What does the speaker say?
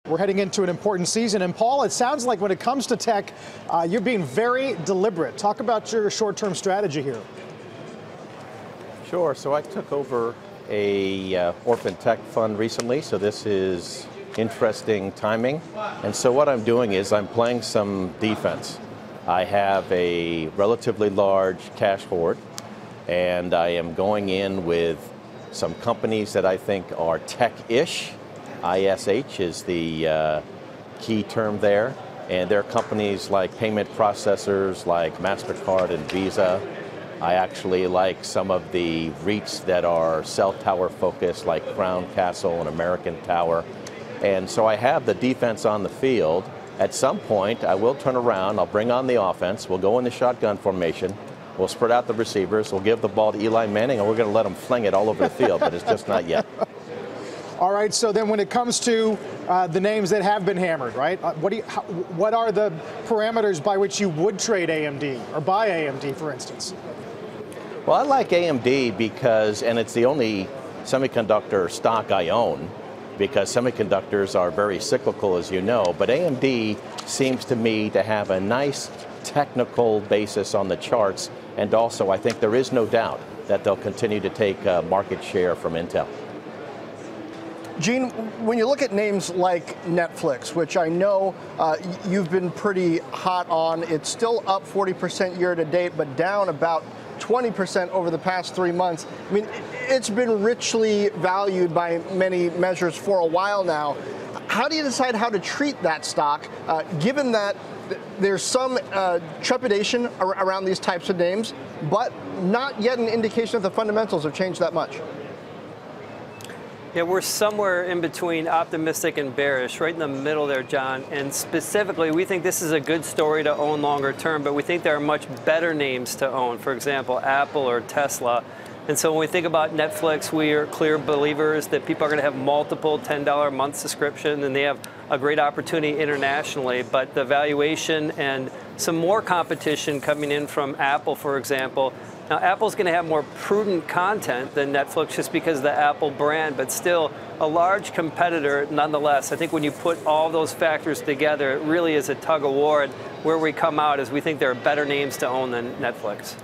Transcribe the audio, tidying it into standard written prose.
We're heading into an important season. And Paul, it sounds like when it comes to tech, you're being very deliberate. Talk about your short-term strategy here. Sure. So I took over a orphan tech fund recently, so this is interesting timing. And so what I'm doing is I'm playing some defense. I have a relatively large cash hoard, and I am going in with some companies that I think are tech-ish. ISH is the key term there. And they're companies like payment processors like MasterCard and Visa. I actually like some of the REITs that are cell tower focused like Crown Castle and American Tower. And so I have the defense on the field. At some point, I will turn around, I'll bring on the offense, we'll go in the shotgun formation, we'll spread out the receivers, we'll give the ball to Eli Manning, and we're going to let him fling it all over the field, but it's just not yet. All right, so then when it comes to the names that have been hammered, right, what are the parameters by which you would trade AMD or buy AMD, for instance? Well, I like AMD because, and it's the only semiconductor stock I own, because semiconductors are very cyclical, as you know, but AMD seems to me to have a nice technical basis on the charts, and also I think there is no doubt that they'll continue to take market share from Intel. Gene, when you look at names like Netflix, which I know you've been pretty hot on, it's still up 40% year to date, but down about 20% over the past 3 months. I mean, it's been richly valued by many measures for a while now. How do you decide how to treat that stock, given that there's some trepidation around these types of names, but not yet an indication that the fundamentals have changed that much? Yeah, we're somewhere in between optimistic and bearish, right in the middle there, John. And specifically, we think this is a good story to own longer term, but we think there are much better names to own, for example, Apple or Tesla. And so when we think about Netflix, we are clear believers that people are going to have multiple $10 a month subscription, and they have a great opportunity internationally. But the valuation and some more competition coming in from Apple, for example. Now, Apple's going to have more prudent content than Netflix just because of the Apple brand, but still a large competitor nonetheless. I think when you put all those factors together, it really is a tug of war. And where we come out is we think there are better names to own than Netflix.